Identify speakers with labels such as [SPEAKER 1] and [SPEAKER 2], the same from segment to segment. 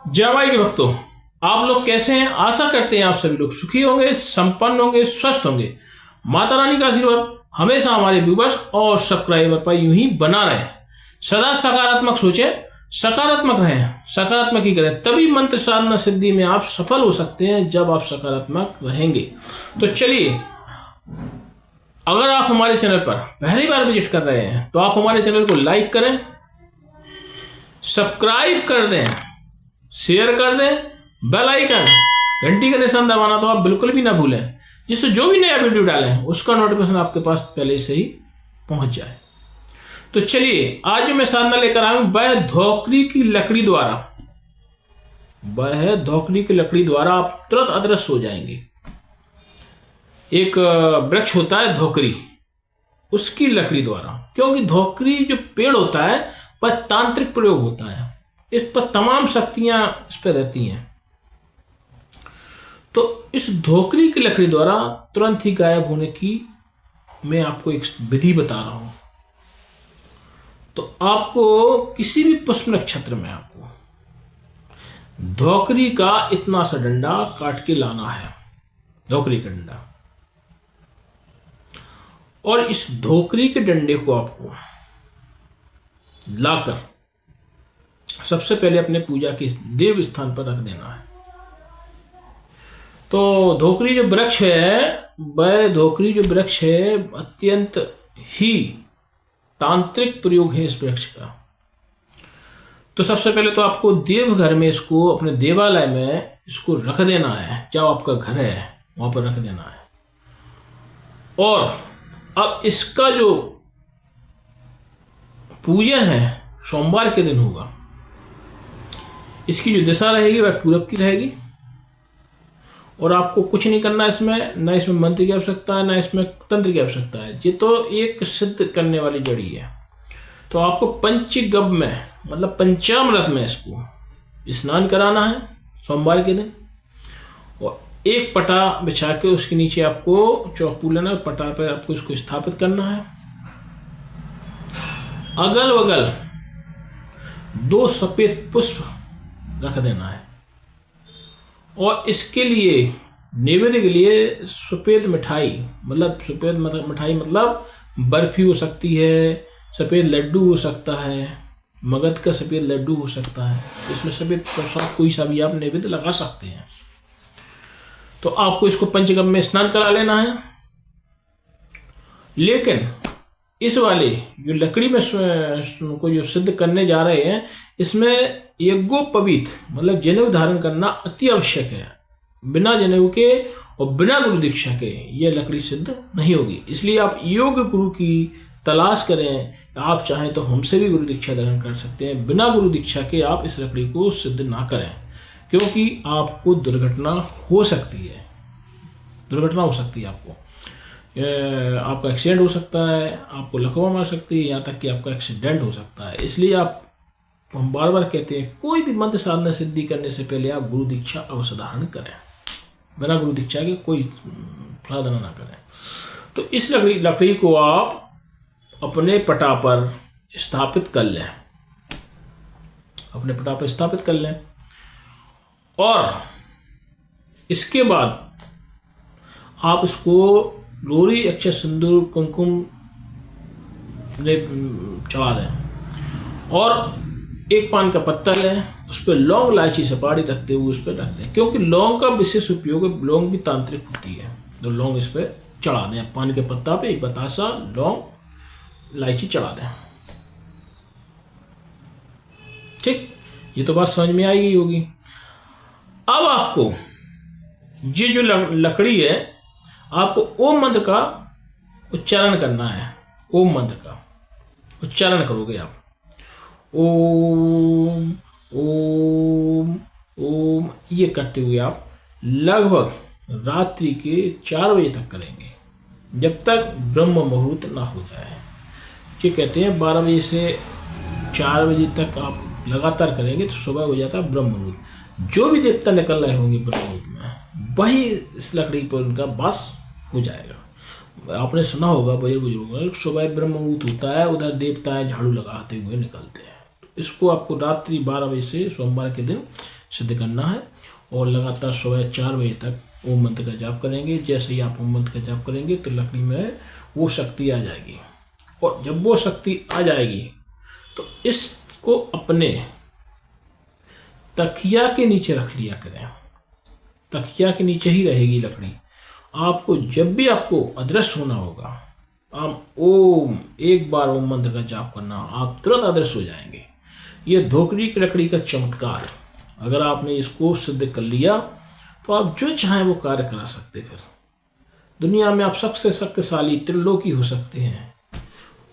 [SPEAKER 1] जय माई के भक्तों, आप लोग कैसे हैं? आशा करते हैं आप सभी लोग सुखी होंगे, संपन्न होंगे, स्वस्थ होंगे। माता रानी का आशीर्वाद हमेशा हमारे व्यूवर्स और सब्सक्राइबर पर यूं ही बना रहे। सदा सकारात्मक सोचें, सकारात्मक रहें, सकारात्मक ही करें, तभी मंत्र साधना सिद्धि में आप सफल हो सकते हैं जब आप सकारात्मक रहेंगे। तो चलिए, अगर आप हमारे चैनल पर पहली बार विजिट कर रहे हैं तो आप हमारे चैनल को लाइक करें, सब्सक्राइब कर दें, शेयर कर दें, बेल आइकन घंटी का निशान दबाना तो आप बिल्कुल भी ना भूलें, जिससे जो भी नया वीडियो डालें उसका नोटिफिकेशन आपके पास पहले से ही पहुंच जाए। तो चलिए, आज जो मैं साधना लेकर आया हूं वह धोकरी की लकड़ी द्वारा आप तुरंत अदृश्य हो जाएंगे। एक वृक्ष होता है धोकरी, उसकी लकड़ी द्वारा, क्योंकि धोकरी जो पेड़ होता है वह तांत्रिक प्रयोग होता है, इस पर तमाम शक्तियां इस पर रहती हैं। तो इस धोकरी की लकड़ी द्वारा तुरंत ही गायब होने की मैं आपको एक विधि बता रहा हूं। तो आपको किसी भी पुष्प नक्षत्र में आपको धोकरी का इतना सा डंडा काट के लाना है, धोकरी का डंडा। और इस धोकरी के डंडे को आपको लाकर सबसे पहले अपने पूजा के देव स्थान पर रख देना है। तो धोकरी जो वृक्ष है अत्यंत ही तांत्रिक प्रयोग है इस वृक्ष का। तो सबसे पहले तो आपको देवघर में इसको, अपने देवालय में इसको रख देना है, जहाँ आपका घर है वहां पर रख देना है। और अब इसका जो पूजन है सोमवार के दिन होगा। इसकी जो दिशा रहेगी वह पूरब की रहेगी। और आपको कुछ नहीं करना इसमें, ना इसमें मंत्र की आवश्यकता है, ना इसमें तंत्र की आवश्यकता है। ये तो एक सिद्ध करने वाली जड़ी है। तो आपको पंचगव्य में, मतलब पंचामृत में इसको स्नान कराना है सोमवार के दिन। और एक पटा बिछा के उसके नीचे आपको चौकू लेना, पटा पर आपको इसको स्थापित करना है। अगल बगल 2 सफेद पुष्प रख देना है। और इसके लिए नैवेद्य के लिए सफेद मिठाई मतलब बर्फी हो सकती है, सफेद लड्डू हो सकता है, मगध का सफेद लड्डू हो सकता है, इसमें सफेद प्रसाद कोई सा भी आप नैवेद्य लगा सकते हैं। तो आपको इसको पंचगव्य में स्नान करा लेना है। लेकिन इस वाले जो लकड़ी में को जो सिद्ध करने जा रहे हैं, इसमें यज्ञोपवीत मतलब जनेऊ धारण करना अति आवश्यक है। बिना जनेऊ के और बिना गुरु दीक्षा के यह लकड़ी सिद्ध नहीं होगी। इसलिए आप योग गुरु की तलाश करें। आप चाहें तो हमसे भी गुरु दीक्षा धारण कर सकते हैं। बिना गुरु दीक्षा के आप इस लकड़ी को सिद्ध ना करें, क्योंकि आपको दुर्घटना हो सकती है। आपका एक्सीडेंट हो सकता है, आपको लकवा मार सकती है, यहाँ तक कि आपका एक्सीडेंट हो सकता है। इसलिए हम बार बार कहते हैं, कोई भी मंत्र साधना सिद्धि करने से पहले आप गुरु दीक्षा अवश्य धारण करें। बिना गुरु दीक्षा के कोई साधना ना करें। तो इस लकड़ी को आप अपने पटा पर स्थापित कर लें। और इसके बाद आप उसको लोरी, अक्षत, सिंदूर, कुमकुम चढ़ा दें। और एक पान का पत्ता लें, उस पर लौंग, इलायची, सुपारी रखते हुए उस पर रख दें, क्योंकि लौंग का विशेष उपयोग है। लौंग भी तांत्रिक होती है। तो लौंग इस पर चढ़ा दें, पान के पत्ता पे एक बतासा लौंग, इलायची चढ़ा दें। ठीक, ये तो बात समझ में आई गई होगी। अब आपको ये जो लकड़ी है, आपको ओम मंत्र का उच्चारण करना है। ओम मंत्र का उच्चारण करोगे आप, ओम ओम ओम, ये करते हुए आप लगभग रात्रि के 4 बजे तक करेंगे, जब तक ब्रह्म मुहूर्त ना हो जाए। ये कहते हैं 12 बजे से 4 बजे तक आप लगातार करेंगे तो सुबह हो जाता है ब्रह्म मुहूर्त। जो भी देवता निकल रहे होंगे ब्रह्म मुहूर्त में, वही इस लकड़ी पर उनका वास हो जाएगा। आपने सुना होगा बुजुर्गों, सुबह ब्रह्म मुहूर्त होता है, उधर देवताएं झाड़ू लगाते हुए निकलते हैं। इसको आपको रात्रि 12 बजे से सोमवार के दिन सिद्ध करना है और लगातार सुबह 4 बजे तक ओम मंत्र का जाप करेंगे। जैसे ही आप ओम मंत्र का जाप करेंगे तो लकड़ी में वो शक्ति आ जाएगी, और जब वो शक्ति आ जाएगी तो इसको अपने तकिया के नीचे रख लिया करें। तकिया के नीचे ही रहेगी लकड़ी। आपको जब भी आपको अदृश्य होना होगा, आप ओम एक बार ओम मंत्र का जाप करना, आप तुरंत अदृश्य हो जाएंगे। ये धोकरी की लकड़ी का चमत्कार, अगर आपने इसको सिद्ध कर लिया तो आप जो चाहें वो कार्य करा सकते। फिर दुनिया में आप सबसे शक्तिशाली त्रिलोकी हो सकते हैं।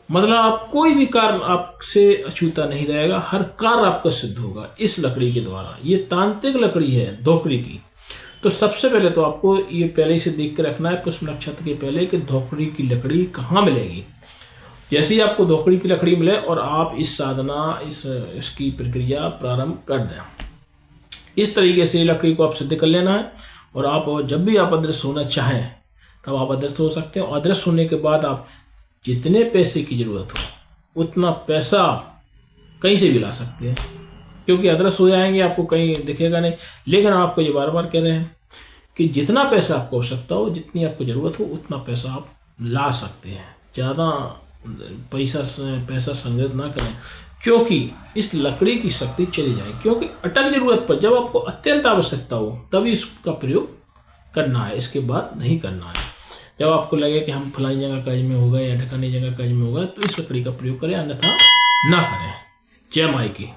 [SPEAKER 1] मतलब आप कोई भी कार्य आपसे अछूता नहीं रहेगा, हर कार्य आपका सिद्ध होगा इस लकड़ी के द्वारा। ये तांत्रिक लकड़ी है धोकरी की। तो सबसे पहले तो आपको ये पहले से देख के रखना है पुष्प नक्षत्र के पहले कि धोकरी की लकड़ी कहाँ मिलेगी। जैसे ही आपको धोकरी की लकड़ी मिले और आप इस साधना इसकी प्रक्रिया प्रारंभ कर दें। इस तरीके से लकड़ी को आप सिद्ध कर लेना है, और आप जब भी आप अदृश्य होना चाहें तब आप अदृश्य हो सकते हैं। और अदृश्य होने के बाद आप जितने पैसे की ज़रूरत हो उतना पैसा आप कहीं से भी ला सकते हैं, क्योंकि अदृश्य हो जाएंगे, आपको कहीं दिखेगा नहीं। लेकिन आपको ये बार बार कह रहे हैं कि जितना पैसा आपको आवश्यकता हो, जितनी आपको ज़रूरत हो उतना पैसा आप ला सकते हैं। ज़्यादा पैसा संग्रहित ना करें, क्योंकि इस लकड़ी की शक्ति चली जाए। क्योंकि अटक जरूरत पर जब आपको अत्यंत आवश्यकता हो तभी इसका प्रयोग करना है, इसके बाद नहीं करना है। जब आपको लगे कि हम फलानी जगह काज में होगा या ढकानी जगह काज में होगा तो इस लकड़ी का प्रयोग करें, अन्यथा ना करें। जय माई की।